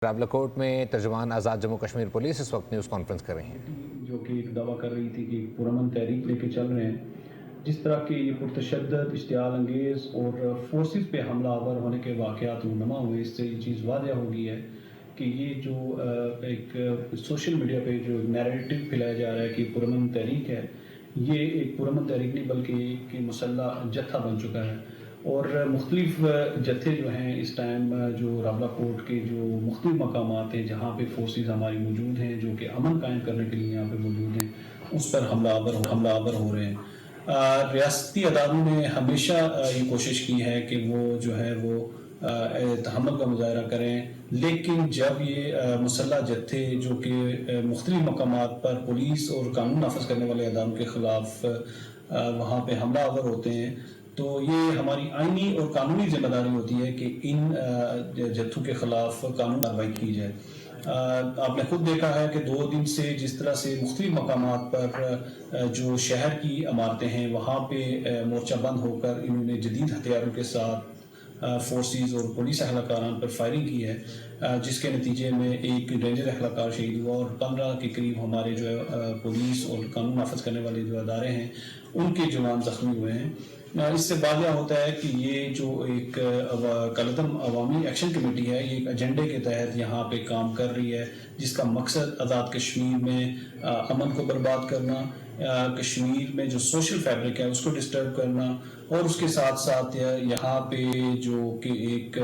راولکوٹ میں ترجمان آزاد جموں کشمیر پولیس اس وقت نیوز کانفرنس کر رہی ہیں جو کہ ایک دعویٰ کر رہی تھی کہ پرامن تحریک لے کے چل رہے ہیں. جس طرح کے یہ پرتشدد اشتعال انگیز اور فورسز پہ حملہ آور ہونے کے واقعات رونما ہوئے، اس سے یہ چیز واضح ہو گئی ہے کہ یہ جو ایک سوشل میڈیا پہ جو نیریٹو پھیلایا جا رہا ہے کہ پرامن تحریک ہے، یہ ایک پرامن تحریک نہیں بلکہ ایک مسلح جتھا بن چکا ہے. اور مختلف جتھے جو ہیں اس ٹائم جو راولاکوٹ کے جو مختلف مقامات ہیں جہاں پہ فورسز ہماری موجود ہیں جو کہ امن قائم کرنے کے لیے یہاں پہ موجود ہیں، اس پر حملہ آور ہو رہے ہیں. ریاستی اداروں نے ہمیشہ یہ کوشش کی ہے کہ وہ جو ہے وہ تحمل کا مظاہرہ کریں، لیکن جب یہ مسلح جتھے جو کہ مختلف مقامات پر پولیس اور قانون نافذ کرنے والے اداروں کے خلاف وہاں پہ حملہ آور ہوتے ہیں، تو یہ ہماری آئینی اور قانونی ذمہ داری ہوتی ہے کہ ان جتھوں کے خلاف قانون کارروائی کی جائے. آپ نے خود دیکھا ہے کہ 2 دن سے جس طرح سے مختلف مقامات پر جو شہر کی عمارتیں ہیں وہاں پہ مورچہ بند ہو کر انہوں نے جدید ہتھیاروں کے ساتھ فورسز اور پولیس اہلکاران پر فائرنگ کی ہے، جس کے نتیجے میں ایک رینجر اہلکار شہید ہوا اور 15 کے قریب ہمارے جو ہے پولیس اور قانون نافذ کرنے والے جو ادارے ہیں ان کے جوان زخمی ہوئے ہیں. اس سے واضح ہوتا ہے کہ یہ جو ایک کالعدم عوامی ایکشن کمیٹی ہے، یہ ایک ایجنڈے کے تحت یہاں پہ کام کر رہی ہے، جس کا مقصد آزاد کشمیر میں امن کو برباد کرنا، کشمیر میں جو سوشل فیبرک ہے اس کو ڈسٹرب کرنا، اور اس کے ساتھ ساتھ یہاں پہ جو کہ ایک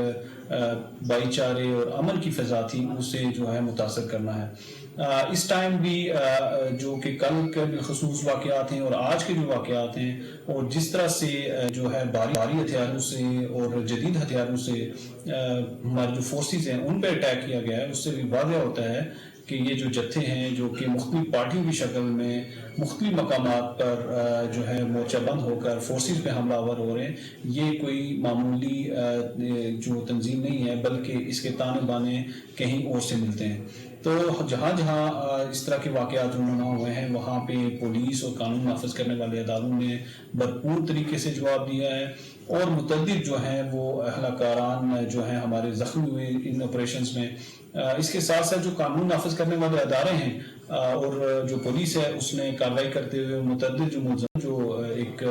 بھائی چارے اور امن کی فضا تھی اسے جو ہے متاثر کرنا ہے. اس ٹائم بھی جو کہ کل کے بالخصوص واقعات ہیں اور آج کے جو واقعات ہیں اور جس طرح سے جو ہے بھاری ہتھیاروں سے اور جدید ہتھیاروں سے ہمارے جو فورسز ہیں ان پہ اٹیک کیا گیا ہے، اس سے بھی واضح ہوتا ہے کہ یہ جو جتھے ہیں جو کہ مختلف پارٹیوں کی شکل میں مختلف مقامات پر جو ہے مورچہ بند ہو کر فورسز پہ حملہ آور ہو رہے ہیں، یہ کوئی معمولی جو تنظیم نہیں ہے بلکہ اس کے تانے بانے کہیں اور سے ملتے ہیں. تو جہاں جہاں اس طرح کے واقعات رونما ہوئے ہیں وہاں پہ پولیس اور قانون نافذ کرنے والے اداروں نے بھرپور طریقے سے جواب دیا ہے، اور متعدد جو ہیں وہ اہلکاران جو ہیں ہمارے زخمی ہوئے ان آپریشنز میں. اس کے ساتھ ساتھ جو قانون نافذ کرنے والے ادارے ہیں اور جو پولیس ہے اس نے کارروائی کرتے ہوئے متعدد جو ملزم جو ایک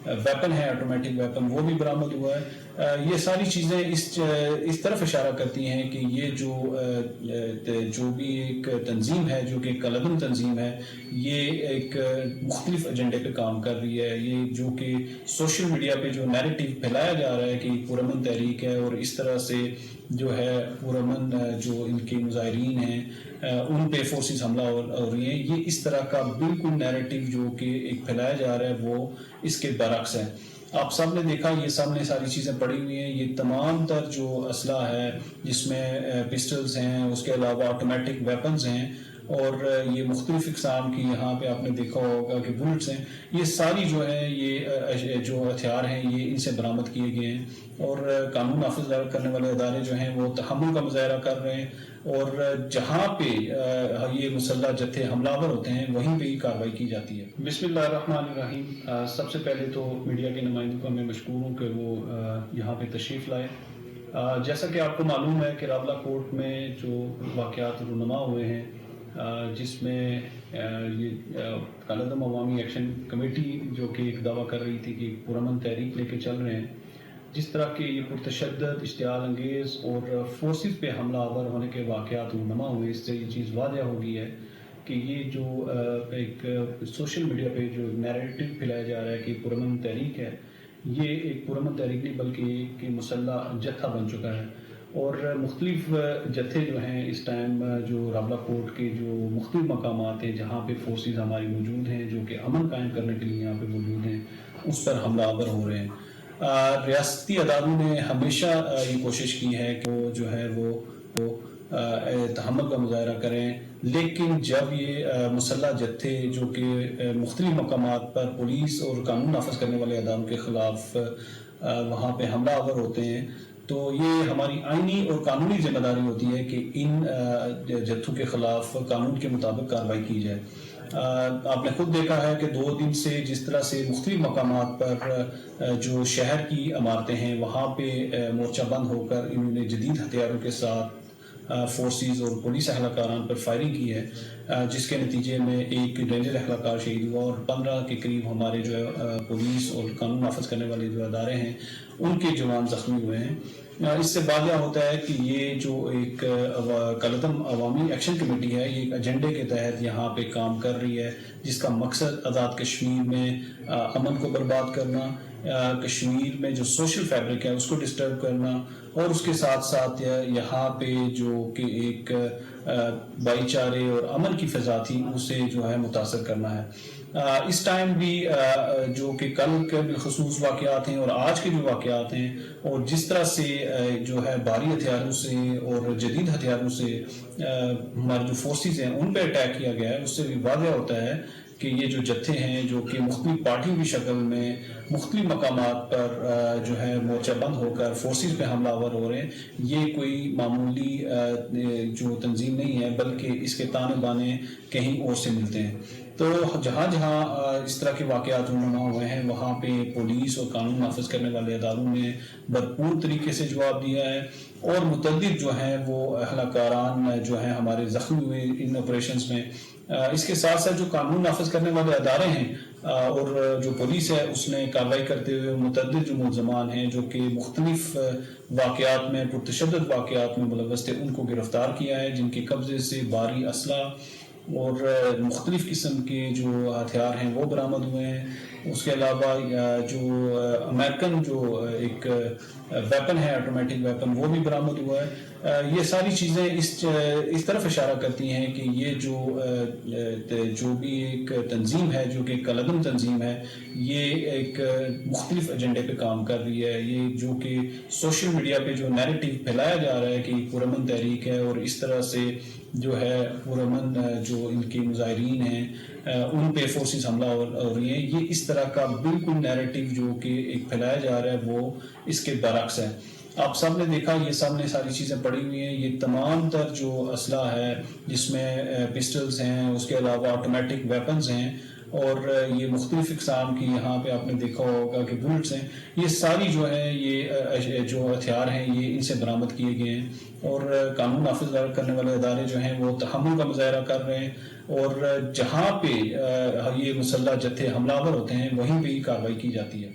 ویپن ہے آٹومیٹک ویپن وہ بھی برآمد ہوا ہے. یہ ساری چیزیں اس طرف اشارہ کرتی ہیں کہ یہ جو بھی ایک تنظیم ہے جو کہ کالعدم تنظیم ہے، یہ ایک مختلف ایجنڈے پہ کام کر رہی ہے. یہ جو کہ سوشل میڈیا پہ جو نیریٹو پھیلایا جا رہا ہے کہ پرامن تحریک ہے اور اس طرح سے جو ہے پرامن جو ان کے مظاہرین ہیں ان پہ فورسز حملہ ہو رہی ہیں، یہ اس طرح کا بالکل نیریٹو جو کہ ایک پھیلایا جا رہا ہے وہ اس کے برعکس ہے. آپ سب نے دیکھا، یہ سامنے ساری چیزیں پڑی ہوئی ہیں، یہ تمام تر جو اسلحہ ہے جس میں پسٹلز ہیں، اس کے علاوہ آٹومیٹک ویپنز ہیں اور یہ مختلف اقسام کی یہاں پہ آپ نے دیکھا ہوگا کہ بلٹس ہیں، یہ ساری جو ہے یہ جو ہتھیار ہیں یہ ان سے برآمد کیے گئے ہیں. اور قانون نافذ کرنے والے ادارے جو ہیں وہ تحمل کا مظاہرہ کر رہے ہیں، اور جہاں پہ یہ مسلح جتھے حملہ آور ہوتے ہیں وہیں پہ ہی کارروائی کی جاتی ہے. بسم اللہ الرحمن الرحیم. سب سے پہلے تو میڈیا کے نمائندوں کا میں مشکور ہوں کہ وہ یہاں پہ تشریف لائے. جیسا کہ آپ کو معلوم ہے کہ راولاکوٹ میں جو واقعات رونما ہوئے ہیں جس میں یہ کالعدم عوامی ایکشن کمیٹی جو کہ ایک دعویٰ کر رہی تھی کہ پرامن تحریک لے کے چل رہے ہیں، جس طرح کے یہ پرتشدد اشتعال انگیز اور فورسز پہ حملہ آور ہونے کے واقعات رونما ہوئے، اس سے یہ چیز واضح ہو گئی ہے کہ یہ جو ایک سوشل میڈیا پہ جو نیریٹو پھیلایا جا رہا ہے کہ پرامن تحریک ہے، یہ ایک پرامن تحریک نہیں بلکہ ایک مسلح جتھا بن چکا ہے. اور مختلف جتھے جو ہیں اس ٹائم جو راولاکوٹ کے جو مختلف مقامات ہیں جہاں پہ فورسز ہماری موجود ہیں جو کہ امن قائم کرنے کے لیے یہاں پہ موجود ہیں، اس پر حملہ آور ہو رہے ہیں. ریاستی اداروں نے ہمیشہ یہ کوشش کی ہے کہ وہ جو ہے وہ تحمل کا مظاہرہ کریں، لیکن جب یہ مسلح جتھے جو کہ مختلف مقامات پر پولیس اور قانون نافذ کرنے والے اداروں کے خلاف وہاں پہ حملہ آور ہوتے ہیں، تو یہ ہماری آئینی اور قانونی ذمہ داری ہوتی ہے کہ ان جتھوں کے خلاف قانون کے مطابق کارروائی کی جائے. آپ نے خود دیکھا ہے کہ 2 دن سے جس طرح سے مختلف مقامات پر جو شہر کی عمارتیں ہیں وہاں پہ مورچہ بند ہو کر انہوں نے جدید ہتھیاروں کے ساتھ فورسز اور پولیس اہلکاران پر فائرنگ کی ہے، جس کے نتیجے میں ایک رینجر اہلکار شہید ہوا اور 15 کے قریب ہمارے جو ہے پولیس اور قانون نافذ کرنے والے جو ادارے ہیں ان کے جوان زخمی ہوئے ہیں۔ اس سے واضح ہوتا ہے کہ یہ جو ایک کالعدم عوامی ایکشن کمیٹی ہے، یہ ایک ایجنڈے کے تحت یہاں پہ کام کر رہی ہے، جس کا مقصد آزاد کشمیر میں امن کو برباد کرنا، کشمیر میں جو سوشل فیبرک ہے اس کو ڈسٹرب کرنا، اور اس کے ساتھ ساتھ یہاں پہ جو کہ ایک بھائی چارے اور امن کی فضا تھی اسے جو ہے متاثر کرنا ہے۔ اس ٹائم بھی جو کہ کل کے بالخصوص واقعات ہیں اور آج کے جو واقعات ہیں، اور جس طرح سے جو ہے بھاری ہتھیاروں سے اور جدید ہتھیاروں سے ہمارے جو فورسز ہیں ان پہ اٹیک کیا گیا ہے، اس سے بھی واضح ہوتا ہے کہ یہ جو جتھے ہیں جو کہ مختلف پارٹیوں کی شکل میں مختلف مقامات پر جو ہے مورچہ بند ہو کر فورسز پہ حملہ آور ہو رہے ہیں، یہ کوئی معمولی جو تنظیم نہیں ہے، بلکہ اس کے تانے بانے کہیں اور سے ملتے ہیں۔ تو جہاں جہاں اس طرح کے واقعات رونما ہوئے ہیں وہاں پہ پولیس اور قانون نافذ کرنے والے اداروں نے بھرپور طریقے سے جواب دیا ہے، اور متعدد جو ہیں وہ اہلکاران جو ہیں ہمارے زخمی ہوئے ان آپریشنز میں۔ اس کے ساتھ ساتھ جو قانون نافذ کرنے والے ادارے ہیں اور جو پولیس ہے اس نے کارروائی کرتے ہوئے متعدد جو ملزمان ہیں جو کہ مختلف واقعات میں پرتشدد واقعات میں ملوث تھے ان کو گرفتار کیا ہے، جن کے قبضے سے بھاری اسلحہ اور مختلف قسم کے جو ہتھیار ہیں وہ برآمد ہوئے ہیں۔ اس کے علاوہ جو امریکن جو ایک ویپن ہے، آٹومیٹک ویپن، وہ بھی برآمد ہوا ہے۔ یہ ساری چیزیں اس طرف اشارہ کرتی ہیں کہ یہ جو بھی ایک تنظیم ہے جو کہ کالعدم تنظیم ہے، یہ ایک مختلف ایجنڈے پہ کام کر رہی ہے۔ یہ جو کہ سوشل میڈیا پہ جو نیریٹو پھیلایا جا رہا ہے کہ پرامن تحریک ہے اور اس طرح سے جو ہے پرامن جو ان کے مظاہرین ہیں ان پہ فورسز حملہ ہو رہی ہیں، یہ اس طرح کا بالکل نیریٹو جو کہ ایک پھیلایا جا رہا ہے وہ اس کے برعکس ہے۔ آپ سب نے دیکھا، یہ سب نے ساری چیزیں پڑھی ہوئی ہیں، یہ تمام تر جو اسلحہ ہے جس میں پسٹلز ہیں، اس کے علاوہ آٹومیٹک ویپنز ہیں، اور یہ مختلف اقسام کی یہاں پہ آپ نے دیکھا ہوگا کہ بلٹس ہیں، یہ ساری جو ہے یہ جو ہتھیار ہیں یہ ان سے برآمد کیے گئے ہیں، اور قانون نافذ کرنے والے ادارے جو ہیں وہ تحمل کا مظاہرہ کر رہے ہیں، اور جہاں پہ یہ مسلح جتھے حملہ آور ہوتے ہیں وہیں پہ ہی کارروائی کی جاتی ہے۔